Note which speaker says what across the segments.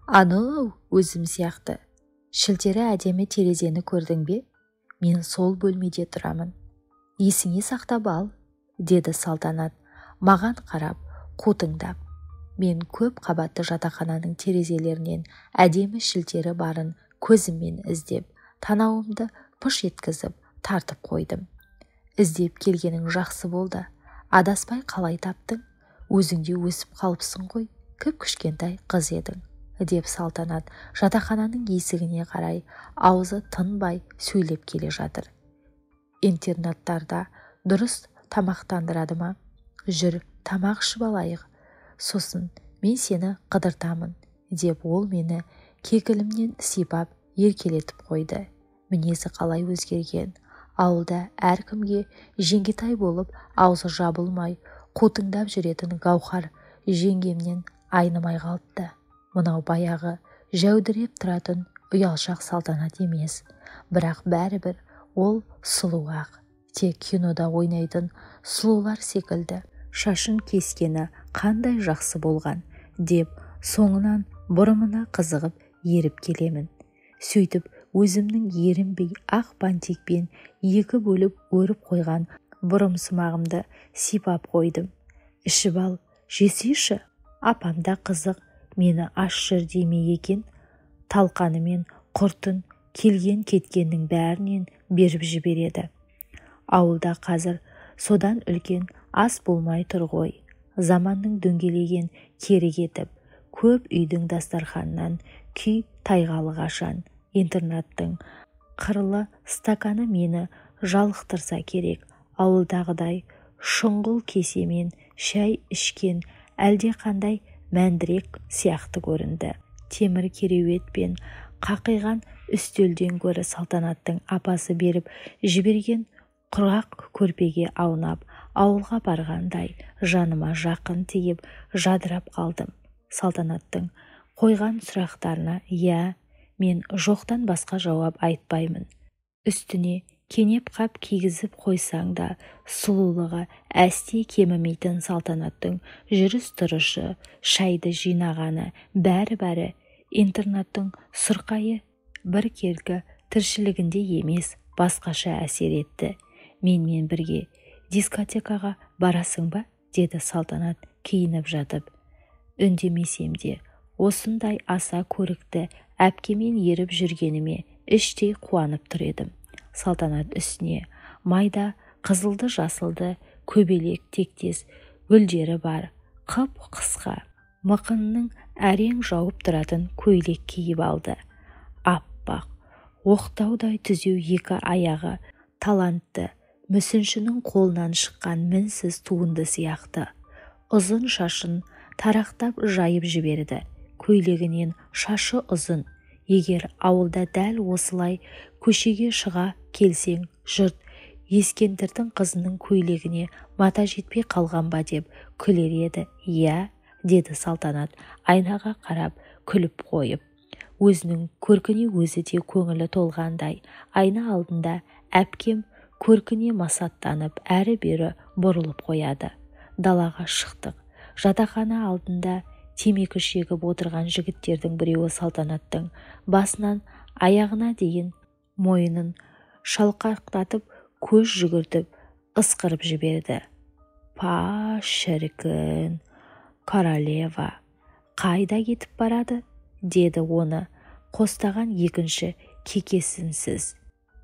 Speaker 1: Анау өзім сияқты. Шілтері әдемі терезені көрдің бе? Мен сол бөлмеде тұрамын. Есіңе сақтап ал, деді Салтанат, маған қарап, қутыңдап. Мен көп қабатты жатақхананың терезелерінен әдемі шілтері барын көзіммен іздеп, танауымды пыш еткізіп тартып қойдым. Іздеп келгенің жақсы болды. Адаспай қалай таптың? Өзіңде өсіп қалыпсың ғой, кіп-кішкентай қыз едің, деп Салтанат жатақхананың есігіне қарай аузы тынбай сөйлеп келе жатыр. Интернаттарда дұрыс тамақтандырады ма? Жүр, тамақ ішіп алайық. Сосын мен сені қыдыртамын, деп ол мені кекілімнен сипап еркелетіп қойды. Мінезі қалай өзгерген. Ауылда әркімге жеңгетай болып аузы жабылмай қутыңдап жүретін Гаухар жеңгемнен айнымай қалыпты. Мынау баяғы жәудіреп тұратын ұялшақ Салтанат емес, бірақ бәрібір ол сұлу-ақ, тек кинода ойнайтын сұлулар секілді. Шашын кескені қандай жақсы болған, деп соңынан бұрымына қызығып еріп келемін. Сөйтіп өзімнің ерінбей ақ бантикпен екі бөліп өріп қойған бұрымсымағымды сипап қойдым. Ішіп ал, жесейші. Апам да қызық, мені аш жүр демей екен. Талқаны мен құртын келген кеткеннің бәрінен беріп жібереді. Ауылда қазір содан үлкен ас болмай тұр ғой. Заманның дөңгелеген кері кетіп, көп үйдің дастарханынан күй тайғалы қашан. Интернаттың қырлы стаканы мені жалықтырса керек. Ауылдағыдай шұңғыл кесемен шәй ішкен әлде қандай мәндірек сияқты көрінді. Темір кереует пен қақиған үстелден гөрі Салтанаттың апасы беріп жіберген құрғақ көрпеге аунап, ауылға барғандай жаныма жақын тиіп жадырап қалдым. Салтанаттың қойған сұрақтарына мен жоқтан басқа жауап айтпаймын. Үстіне кенеп қап кигізіп қойсаң да сұлулығы әсте кемімейтін Салтанаттың жүріс-тұрышы, шайды жинағаны бәрі интернаттың сұрқайы бір келкі тіршілігінде емес, басқаша әсер етті. Менімен бірге дискотекаға барасың ба? Деді Салтанат киініп жатып. Үндемесем де, осындай аса көрікті әпкемен еріп жүргеніме іштей қуанып тұр едім. Салтанат үстіне майда қызылды жасылды көбелек тектес гүлдері бар қып қысқа мықынның әрең жауып тұратын көйлек киіп алды. Аппақ, оқтаудай түзеу екі аяғы талантты мүсіншінің қолынан шыққан мінсіз туынды сияқты. Ұзын шашын тарақтап жайып жіберді. Көйлегінен шашы ұзын. Егер ауылда дәл осылай көшеге шыға келсең, жұрт ескендірдің қызының көйлегіне мата жетпей қалған ба деп күлер еді. Деді Салтанат айнаға қарап күліп қойып. Өзінің көркіне өзі де көңілі толғандай. Айна алдында әпкем көркіне масаттанып әрі-бері бұрылып қояды. Далаға шықтық. Жатақхана алдында темекі шегіп отырған жігіттердің біреуі Салтанаттың басынан аяғына дейін мойынын шалқақтатып көз жүгіртіп ысқырып жіберді. Па шіркін, королева, қайда кетіп барады? Деді оны қостаған екінші кекесінсіз.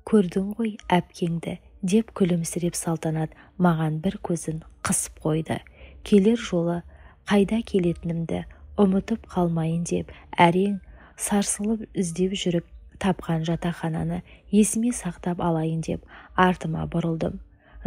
Speaker 1: Көрдің ғой әпкеңді, деп күлімсіреп Салтанат маған бір көзін қысып қойды. Келер жолы қайда келетінімді ұмытып қалмайын деп әрең сарсылып іздеп жүріп тапқан жатақхананы есіме сақтап алайын деп артыма бұрылдым.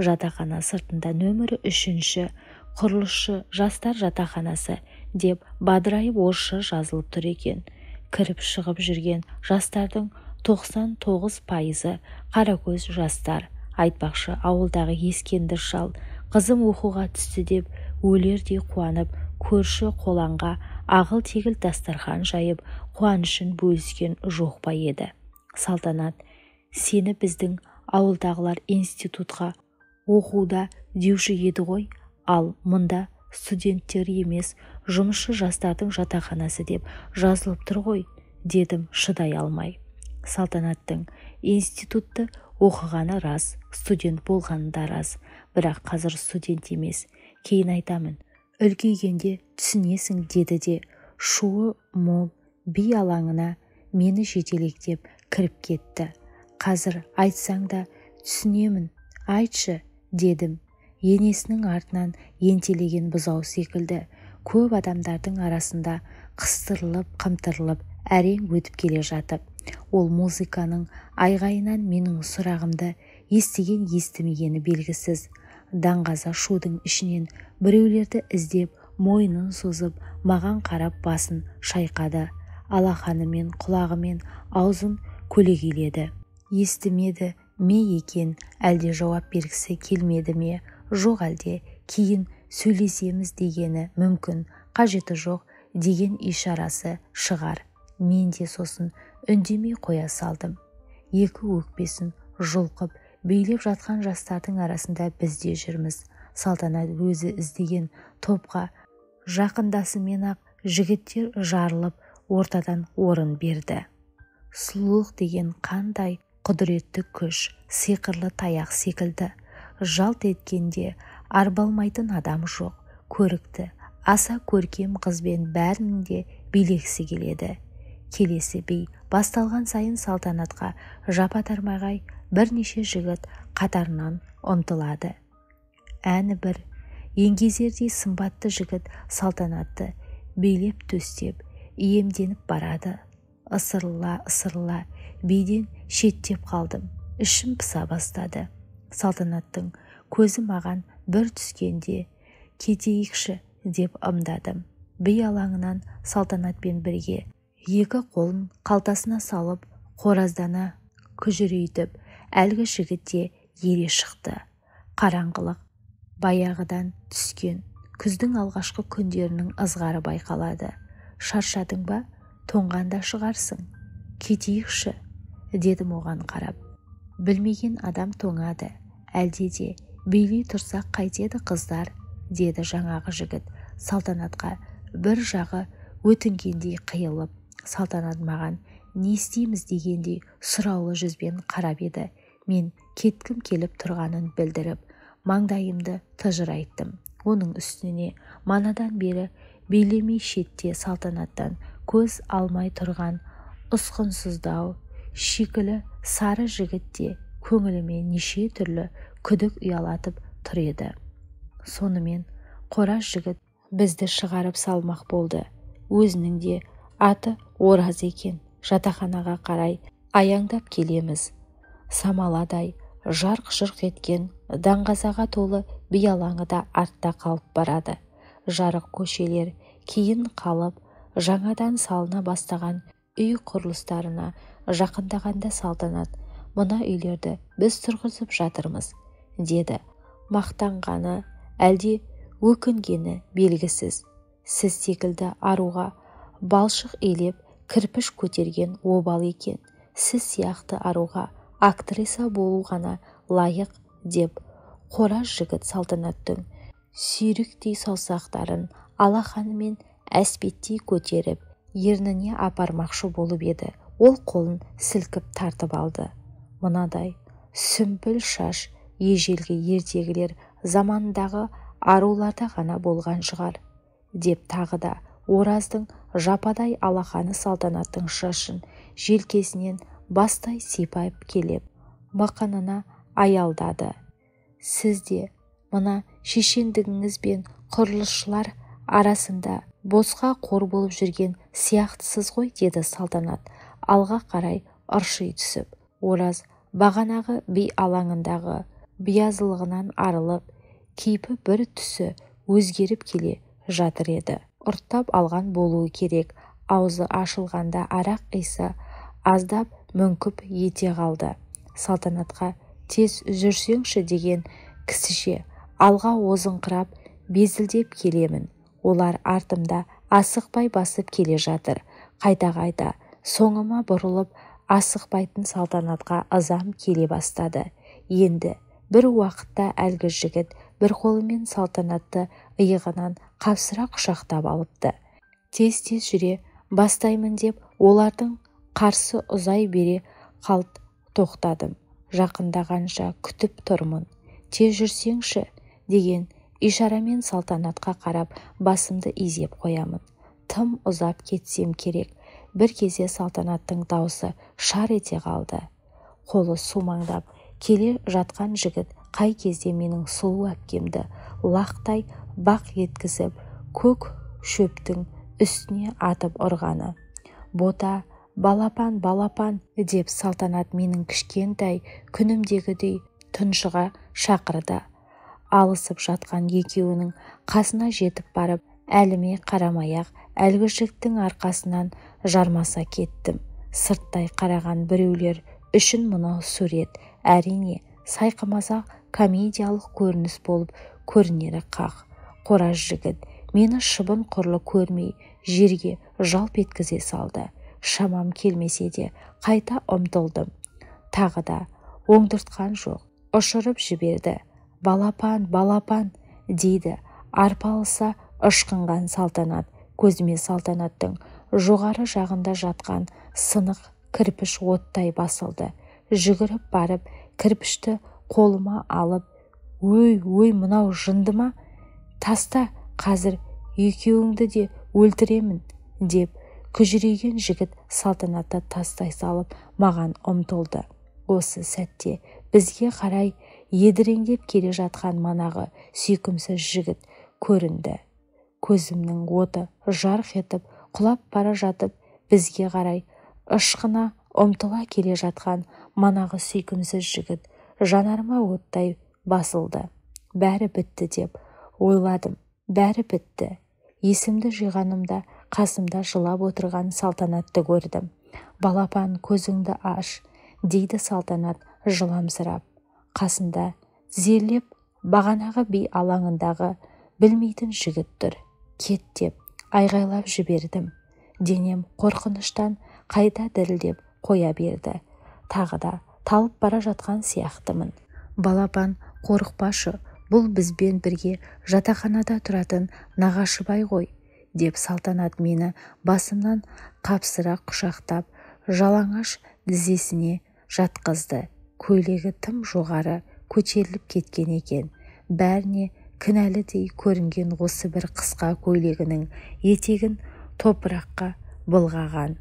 Speaker 1: Жатақхана сыртында нөмірі 3-ші құрылысшы жастар жатақханасы деп бадырайып орысша жазылып тұр екен. Кіріп шығып жүрген жастардың 99% қаракөз жастар. Айтпақшы, ауылдағы ескендір шал қызым оқуға түсті деп өлердей қуанып, көрші қолаңға ағыл-тегіл дастархан жайып, қуанышын бөліскен жоқ па еді. Салтанат, сені біздің ауылдағылар институтқа оқуда деуші еді ғой, ал мұнда студенттер емес, жұмысшы жастардың жатақханасы деп жазылып тұр ғой, дедім шыдай алмай. Салтанаттың институтты оқығаны рас, студент болғаны да рас, бірақ қазір студент емес. Кейін айтамын, үлкейгенде түсінесің, деді де шуы мол би алаңына мені жетелектеп кіріп кетті. Қазір айтсаң да түсінемін, айтшы, дедім. Енесінің артынан ентелеген бұзау секілді көп адамдардың арасында қыстырылып-қымтырылып әрең өтіп келе жатып, ол музыканың айғайынан менің сұрағымды естіген-естімегені белгісіз. Даңғаза шудың ішінен біреулерді іздеп мойнын созып маған қарап басын шайқады. Алақанымен құлағымен аузын көлегейледі. Естімеді ме екен, әлде жауап бергісі келмеді ме, жоқ әлде кейін сөйлесеміз дегені мүмкін, қажеті жоқ деген ишарасы шығар. Мен де сосын үндемей қоя салдым. Екі өкпесін жұлқып билеп жатқан жастардың арасында біз де жүрміз. Салтанат өзі іздеген топқа жақындасымен-ақ жігіттер жарылып ортадан орын берді. Сұлулық деген қандай құдіретті күш, сиқырлы таяқ секілді. Жалт еткенде арбалмайтын адам жоқ. Көрікті, аса көркем қызбен бәрінің де билегісі келеді. Келесі би басталған сайын Салтанатқа жапа-тармағай бірнеше жігіт қатарынан ұмтылады. Әні бір еңгезердей сымбатты жігіт Салтанатты билеп төстеп, иемденіп барады. Ысырыла биден шеттеп қалдым. Ішім пыса бастады. Салтанаттың көзі маған бір түскенде кетейікші деп ымдадым. Би алаңынан Салтанатпен бірге екі қолын қалтасына салып, қораздана күжірейтіп, әлгі жігітте ере шықты. Қараңғылық баяғыдан түскен күздің алғашқы күндерінің ызғары байқалады. Шаршадың ба? Тоңғанда шығарсың. Кетейікші, дедім оған қарап. Білмеген адам тоңады. Әлде де билей тұрсақ қайтеді қыздар, деді жаңағы жігіт. Салтанатқа бір жағы өтінгендей қиылып, Салтанат маған не істейміз дегендей сұраулы жүзбен қарап еді. Мен кеткім келіп тұрғанын білдіріп, маңдайымды тыжырайттым. Оның үстіне манадан бері билемей шетте Салтанаттан көз алмай тұрған ұсқынсыздау, шикілі сары жігітте көңіліме неше түрлі күдік ұялатып тұр еді. Сонымен қораз жігіт бізді шығарып салмақ болды. Өзінің де аты Ораз екен. Жатақханаға қарай аяңдап келеміз. Самаладай жарқ-жұрқ еткен даңғазаға толы би алаңы да артта қалып барады. Жарық көшелер кейін қалып, жаңадан салына бастаған үй құрылыстарына жақындағанда Салтанат, мына үйлерді біз тұрғызып жатырмыз, деді. Мақтанғаны әлде өкінгені белгісіз. Сіз секілді аруға балшық илеп кірпіш көтерген обал екен. Сіз сияқты аруға актриса болу ғана лайық, деп қораз жігіт Салтанаттың сүйріктей саусақтарын алақанымен әспеттей көтеріп, ерніне апармақшы болып еді. Ол қолын сілкіп тартып алды. Мынадай сүмпіл шаш ежелгі ертегілер замандағы аруларда ғана болған шығар, деп тағы да Ораздың жападай алақаны Салтанаттың шашын желкесінен бастай сипайып келіп, мықынына аялдады. Сіз де мына шешендігіңіз бен құрылысшылар арасында босқа қор болып жүрген сияқтысыз ғой, деді Салтанат алға қарай ырши түсіп. Ораз бағанағы би алаңындағы биязылығынан арылып, кейпі бір түсі өзгеріп келе жатыр еді. Ұрттап алған болуы керек. Аузы ашылғанда арақ иісі аздап мүңкіп ете қалды. Салтанатқа тез жүрсеңші деген кісіше алға озыңқырап безілдеп келемін. Олар артымда асықпай басып келе жатыр. Қайта-қайта соңыма бұрылып асықпайтын Салтанатқа ызам келе бастады. Енді бір уақытта әлгі жігіт бір қолымен салтанатты иығынан қапсыра құшақтап алыпты. Тез-тез жүре бастаймын деп олардың қарсы ұзай бере қалт тоқтадым. Жақындағанша күтіп тұрмын. Тез жүрсеңші деген ишарамен салтанатқа қарап басымды изеп қоямын. Тым ұзап кетсем керек. Бір кезде салтанаттың даусы шар ете қалды. Қолы сумаңдап келе жатқан жігіт қай кезде менің сұлу әпкемді лақтай бақ еткізіп көк шөптің үстіне атып ұрғаны. Бота, балапан, балапан деп салтанат менің кішкентай күнімдегідей тұншыға шақырды. Алысып жатқан екеуінің қасына жетіп барып, әліме қарамай-ақ әлгі жігіттің арқасынан жармаса кеттім. Сырттай қараған біреулер үшін мынау сурет әрине сайқымазақ комедиялық көрініс болып көрінері қақ. Қораз жігіт мені шыбын құрлы көрмей жерге жалп еткізе салды. Шамам келмесе де қайта ұмтылдым. Тағы да оңдыртқан жоқ. Ұшырып жіберді. Балапан, балапан дейді. Арпалыса ышқынған салтанат. Көзіме салтанаттың жоғары жағында жатқан сынық кірпіш оттай басылды. Жүгіріп барып кірпішті қолыма алып, ой, мынау жынды ма? Таста, қазір екеуіңді де өлтіремін деп күжірейген жігіт салтанатты тастай салып маған ұмтылды. Осы сәтте бізге қарай едіреңдеп келе жатқан манағы сүйкімсіз жігіт көрінді. Көзімнің оты жарқ етіп құлап бара жатып бізге қарай ышқына ұмтыла келе жатқан манағы сүйкімсіз жігіт жанарыма оттай басылды. Бәрі бітті деп ойладым. Бәрі бітті. Есімді жиғанымда қасымда жылап отырған салтанатты көрдім. Балапан, көзіңді аш дейді салтанат жыламсырап. Қасында тізерлеп бағанағы би алаңындағы білмейтін жігіт тұр. Кет деп айғайлап жібердім. Денем қорқыныштан қайта дірілдеп қоя берді. Тағы да талып бара жатқан сияқтымын. Балапан, қорықпашы, бұл бізбен бірге жатақханада тұратын нағашыбай ғой деп салтанат мені басымнан қапсыра құшақтап жалаңаш тізесіне жатқызды. Көйлегі тым жоғары көтеріліп кеткен екен. Бәріне кінәлідей көрінген осы бір қысқа көйлегінің етегін топыраққа былғаған.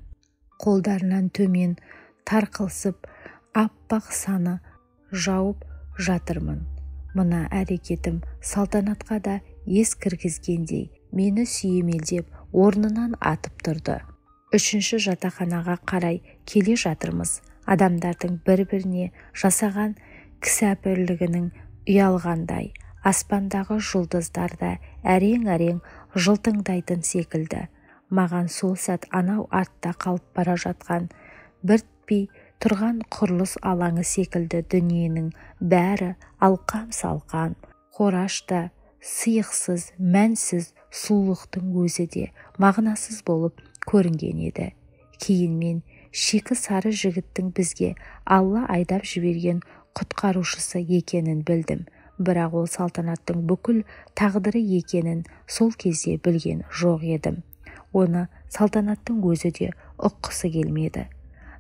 Speaker 1: Қолдарынан төмен тарқылсып аппақ саны жауып жатырмын. Мына әрекетім салтанатқа да ес кіргізгендей мені сүйемелдеп орнынан атып тұрды. Үшінші жатақханаға қарай келе жатырмыз. Адамдардың бір-біріне жасаған кісәпірлігінің ұялғандай, аспандағы жұлдыздар да әрең-әрең жылтыңдайтын секілді. Маған сол сәт анау артта қалып бара жатқан біртпей тұрған құрылыс алаңы секілді дүниенің бәрі алқам-салқам, қорашта, сиықсыз, мәнсіз сұлулықтың өзі де мағынасыз болып көрінген еді. Кейін мен шикі сары жігіттің бізге Алла айдап жіберген құтқарушысы екенін білдім. Бірақ ол салтанаттың бүкіл тағдыры екенін сол кезде білген жоқ едім. Оны салтанаттың өзі де ұққысы келмеді.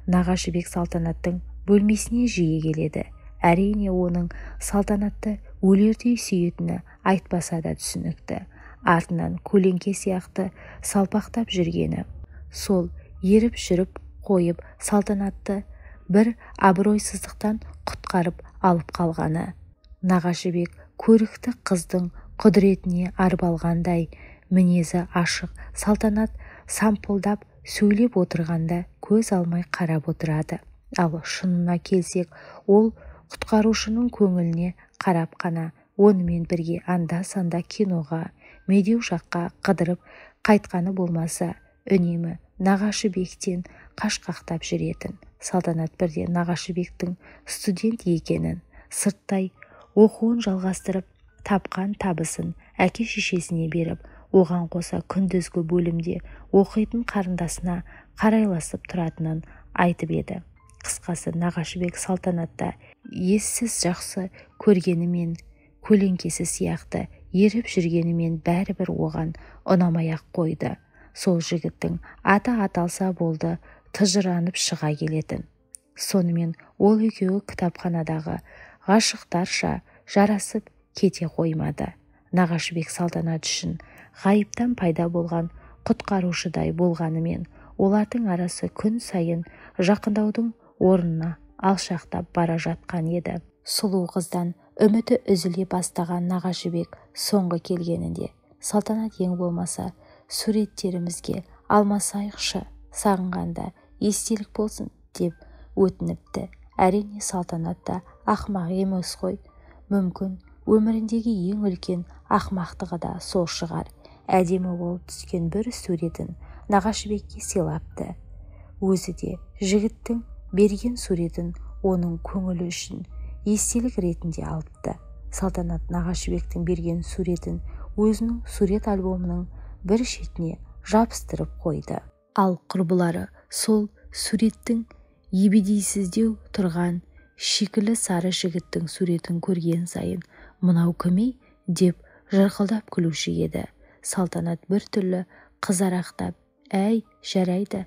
Speaker 1: Нағашыбек салтанаттың бөлмесіне жиі келеді. Әрине оның салтанатты өлердей сүйетіні айтпаса да түсінікті. Артынан көлеңке сияқты салпақтап жүргені. Сол еріп жүріп қойып салтанатты бір абыройсыздықтан құтқарып алып қалғаны. Нағашыбек көрікті қыздың құдіретіне арбалғандай, мінезі ашық салтанат сампылдап сөйлеп отырғанда көз алмай қарап отырады. Ал шынына келсек, ол құтқарушының көңіліне қарап қана онымен бірге анда-санда киноға, медеу жаққа қыдырып қайтқаны болмаса, үнемі Нағашыбектен қашқақтап жүретін. Салтанат бірде Нағашыбектің студент екенін, сырттай оқуын жалғастырып, тапқан табысын әке-шешесіне беріп, оған қоса күндізгі бөлімде оқитын қарындасына қарайласып тұратынын айтып еді. Қысқасы, Нағашыбек салтанатта ессіз жақсы көргенімен көлеңкесі сияқты еріп жүргенімен бәрібір оған ұнамай-ақ қойды. Сол жігіттің аты аталса болды тыжыранып шыға келетін. Сонымен ол екеуі кітапханадағы ғашықтарша жарасып кете қоймады. Нағашыбек Салтанат үшін ғайыптан пайда болған құтқарушыдай болғанымен, олардың арасы күн сайын жақындаудың орнына алшақтап бара жатқан еді. Сұлу қыздан үміті үзіле бастаған нағашыбек соңғы келгенінде, Салтанат ең болмаса суреттерімізге алмасайықшы, сағынғанда естелік болсын деп өтініпті. Әрине Салтанат та ақымақ емес қой. Мүмкін өміріндегі ең үлкен ақымақтығы да сол шығар. Әдемі болып түскен бір суретін нағашыбекке сыйлапты. Өзі де жігіттің берген суретін оның көңілі үшін естелік ретінде алыпты. Салтанат нағашыбектің берген суретін өзінің сурет альбомының бір шетіне жабыстырып қойды. Ал құрбылары сол суреттің ебедейсіздеу тұрған шикілі сары жігіттің суретін көрген сайын «Мынау кім-ей?» деп жырқылдап күлуші еді. Салтанат біртүрлі қызарақтап, «Әй, жарайды,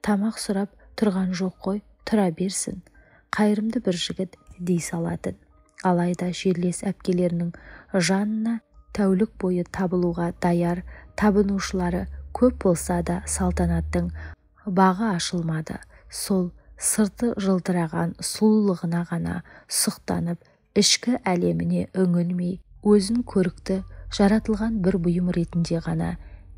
Speaker 1: тамақ сұрап тұрған жоқ қой, тұра берсін, қайырымды бір жігіт» дей салатын. Алайда жерлес әпкелерінің жанына тәулік бойы табылуға даяр табынушылары көп болса да Салтанаттың бағы ашылмады. Сол сырты жылтыраған сұлулығына ғана сұқтанып, ішкі әлеміне үңілмей, өзін көрікті жаратылған бір бұйым ретінде ғана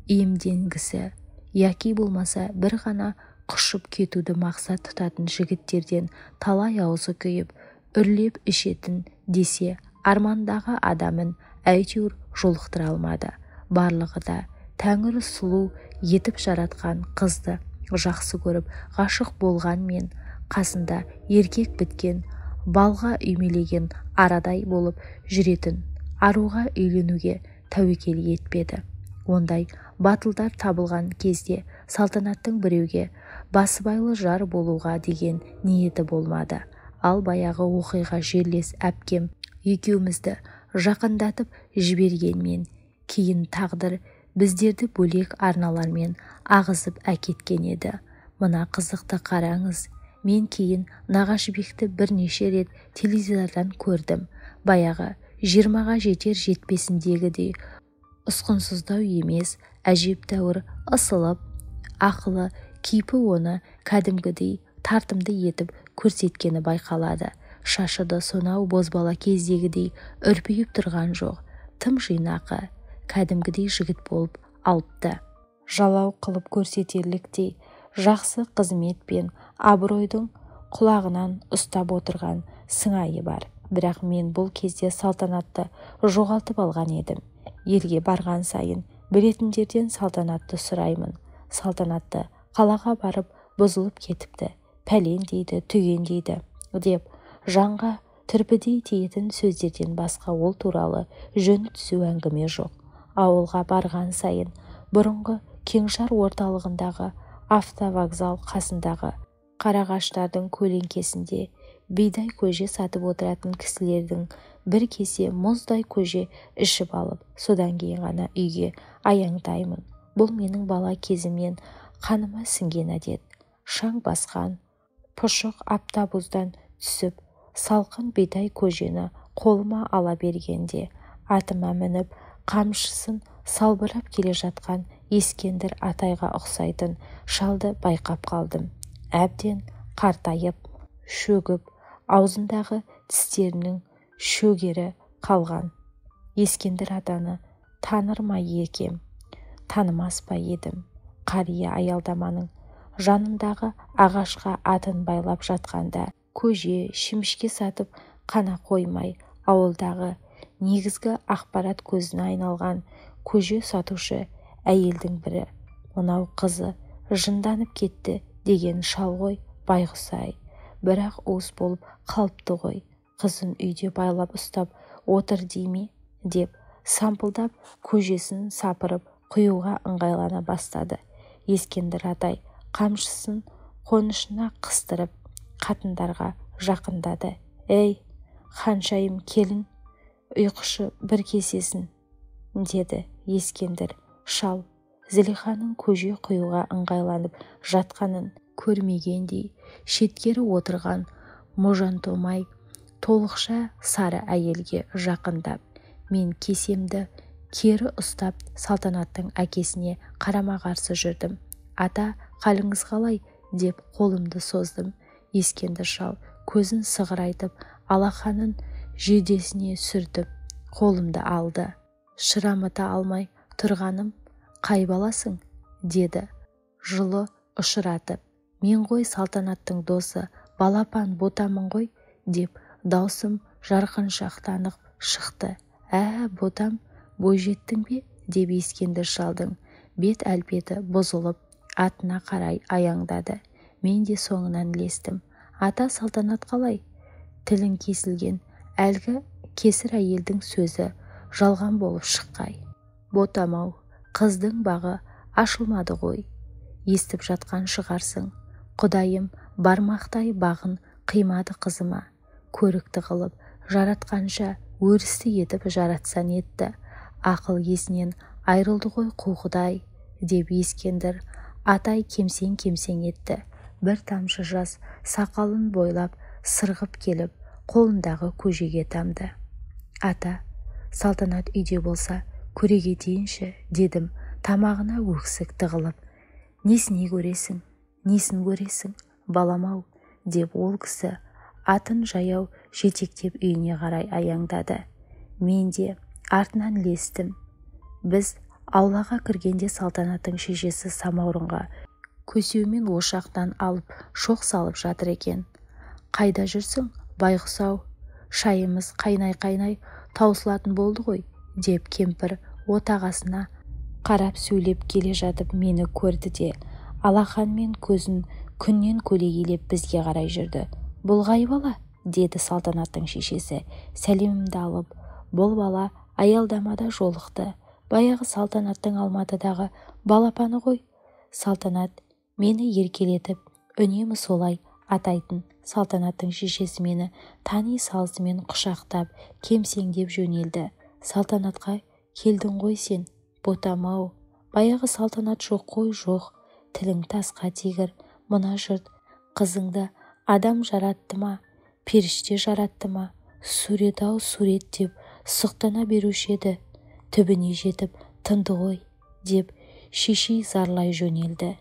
Speaker 1: иемденгісі, яки болмаса бір ғана құшып кетуді мақсат тұтатын жігіттерден талай аузы күйіп, үрлеп ішетін десе, армандағы адамын әйтеуір жолықтыра алмады. Барлығы да Тәңір сұлу етіп жаратқан қызды жақсы көріп ғашық болғанмен, қасында еркек біткен, балға үймелеген арадай болып жүретін аруға үйленуге тәуекел етпеді. Ондай батылдар табылған кезде Салтанаттың біреуге басыбайлы жар болуға деген ниеті болмады. Ал баяғы оқиға жерлес әпкем екеумізді жақындатып жібергенмен, кейін тағдыр біздерді бөлек арналармен ағызып әкеткен еді. Мына қызықты қараңыз. Мен кейін нағашыбекті бірнеше рет телевизордан көрдім. Баяғы 20-ға жетер-жетпесіндегідей ұсқынсыздау емес, әжептәуір ысылып, ақылы кейпі оны кәдімгідей тартымды етіп көрсеткені байқалады. Шашы да сонау бозбала кездегідей үрпиіп тұрған жоқ. Тым жинақы, кәдімгідей жігіт болып алыпты. Жалау қылып көрсетерліктей жақсы қызмет пен абыройдың құлағынан ұстап отырған сыңайы бар. Бірақ мен бұл кезде Салтанатты жоғалтып алған едім. Елге барған сайын білетіндерден Салтанатты сұраймын. Салтанатты қалаға барып бұзылып кетіпті, пәлен дейді, түген дейді деп жанға түрпідей тиетін сөздерден басқа ол туралы жөні түзу әңгіме жоқ. Ауылға барған сайын бұрынғы Кеңшар орталығындағы автовокзал қасындағы қарағаштардың көлеңкесінде бидай көже сатып отыратын кісілердің бір кесе мұздай көже ішіп алып, содан кейін ғана үйге аяңдаймын. Бұл менің бала кезімнен қаныма сіңген әдет. Шаң басқан пұшық аптабұздан түсіп, салқын бидай көжені қолыма ала бергенде, атыма мініп қамшысын салбырап келе жатқан Ескендір Атайға ұқсайтын шалды байқап қалдым. Әбден қартайып, шөгіп, аузындағы тістерінің шөгері қалған Ескендір Атаны таныр ма екем, танымас па едім. Қария аялдаманың жанындағы ағашқа атын байлап жатқанда, көже, шімішке сатып қана қоймай, ауылдағы негізгі ақпарат көзіне айналған көже сатушы әйелдің бірі, мынау қызы жынданып кетті деген шал ғой, байғұс-ай, бірақ уыс болып қалыпты ғой, қызын үйде байлап ұстап отыр дейме деп сампылдап көжесін сапырып құюға ыңғайлана бастады. Ескендір Атай қамшысын қонышына қыстырып қатындарға жақындады. «Ей, ханшайым келін, ұйқышы бір кесесін, деді Ескендір шал Зылиханың көже құюға ыңғайланып жатқанын көрмегендей шеткері отырған можантомай толықша сары әйелге жақындап, мен кесемді кері ұстап Салтанаттың әкесіне қарама-қарсы жүрдім. Ата, қалыңыз қалай? Деп қолымды создым. Ескендір шал көзін сығырайтып, алақанын жейдесіне сүртіп, қолымды алды. Шырамыта алмай тұрғаным, қай баласың? Деді жылы ұшыратып. Мен ғой Салтанаттың досы, балапан ботамын ғой, деп даусым жарқыншақтанып шықты. Ботам, бойжеттің бе? Деп Ескендір шалдың бет әлпеті бұзылып, атына қарай аяңдады. Мен де соңынан ілестім. Ата, Салтанат қалай? Тілін кесілген әлгі кесір әйелдің сөзі жалған болып шыққай. Ботам-ау, қыздың бағы ашылмады ғой. Естіп жатқан шығарсың. Құдайым бармақтай бағын қимады қызыма. Көрікті қылып жаратқанша өрісті етіп жаратсан етті. Ақыл есінен айрылды ғой қу Құдай, деп Ескендір атай кемсең етті. Бір тамшы жас сақалын бойлап сырғып келіп, қолындағы көжеге тамды. Ата, Салтанат үйде болса көреге дейінші, дедім тамағына өксік тығылып. Несіне көресің? Несін көресің? Балам-ау, деп ол кісі атын жаяу жетектеп үйіне қарай аяңдады. Мен де артынан ілестім. Біз аулаға кіргенде Салтанаттың шешесі самаурынға көсеумен ошақтан алып шоқ салып жатыр екен. Қайда жүрсің, байғұс-ау? Шайымыз қайнай таусылатын болды ғой, деп кемпір отағасына қарап сөйлеп келе жатып мені көрді де, алақанмен көзін күннен көлегейлеп бізге қарай жүрді. Бұл қай бала? Деді Салтанаттың шешесі сәлемімді алып. Бұл бала аялдамада жолықты. Баяғы Салтанаттың Алматыдағы балапаны ғой. Салтанат мені еркелетіп, үнемі солай атайтын. Салтанаттың шешесі мені тани салысымен құшақтап, кемсеңдеп жөнелді. Салтанатқа келдің ғой сен, ботам-ау. Баяғы Салтанат жоқ қой, жоқ. Тілің тасқа тигір. Мына жұрт қызыңды адам жаратты ма, періште жаратты ма? Сурет-ау, сурет деп сұқтана беруші еді. Түбіне жетіп тынды ғой, деп шешей зарлай жөнелді.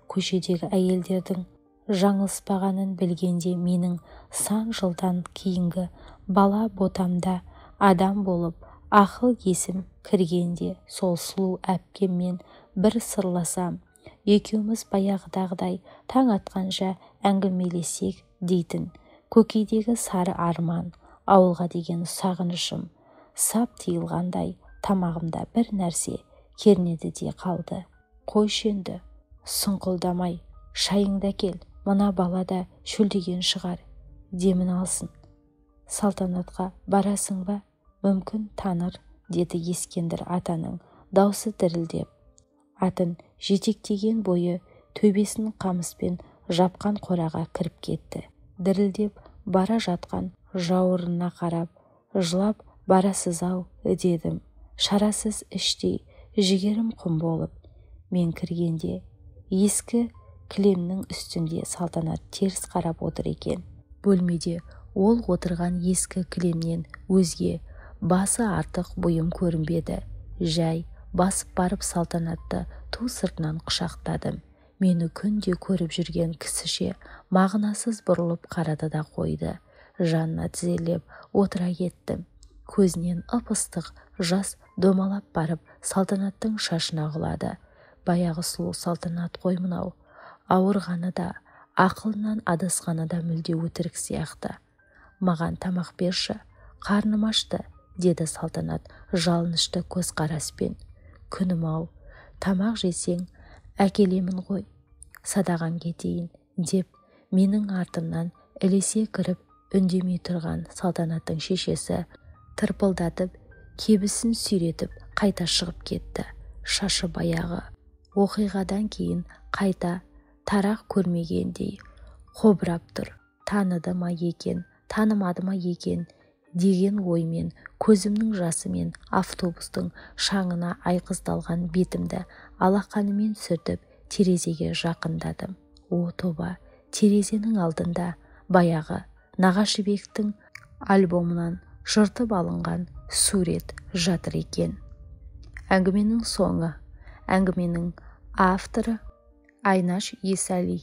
Speaker 1: Көшедегі әйелдердің жаңылыспағанын білгенде менің сан жылдан кейінгі бала ботамда адам болып ақыл есім кіргенде сол сұлу әпкеммен бір сырласам, екеуміз баяғыдағыдай таң атқанша әңгімелесек дейтін көкейдегі сары арман, ауылға деген сағынышым сап тиылғандай тамағымда бір нәрсе кернеді де қалды. Қойшы енді, сұңқылдамай, шайыңды әкел, мына балада шөлдеген шығар, демін алсын. Салтанатқа барасың ба? Мүмкін таныр, деді Ескендір атаның даусы дірілдеп. Атын жетектеген бойы төбесін қамыспен жапқан қораға кіріп кетті. Дірілдеп бара жатқан жауырына қарап, жылап барасыз-ау, дедім. Шарасыз іштей, жігерім құм болып. Мен кіргенде ескі кілемнің үстінде Салтанат теріс қарап отыр екен. Бөлмеде ол отырған ескі кілемнен өзге басы артық бұйым көрінбеді. Жай басып барып Салтанатты ту сыртынан құшақтадым. Мені күнде көріп жүрген кісіше мағынасыз бұрылып қарады да қойды. Жанына тізелеп отыра кеттім. Көзінен ып-ыстық жас домалап барып Салтанаттың шашына құлады. Баяғы сұлу Салтанат қой мынау. Ауырғаны да, ақылынан адасқаны да мүлде өтірік сияқты. Маған тамақ берші, қарным ашты, деді Салтанат жалынышты көзқараспен. Күнім-ау, тамақ жесең әкелемін ғой, садағаң кетейін, деп менің артымнан ілесе кіріп үндемей тұрған Салтанаттың шешесі тырпылдатып, кебісін сүйретіп қайта шығып кетті. Шашы баяғы оқиғадан кейін қайта тарақ көрмегендей қобырап тұр. Таныды ма екен, танымады ма екен, деген оймен көзімнің жасымен автобустың шаңына айқыздалған бетімді алақанымен сүртіп терезеге жақындадым. О тоба, терезенің алдында баяғы Нағашыбектің альбомынан жыртып алынған сурет жатыр екен. Әңгіменің соңы. Әңгіменің авторы Айнаш Есәли.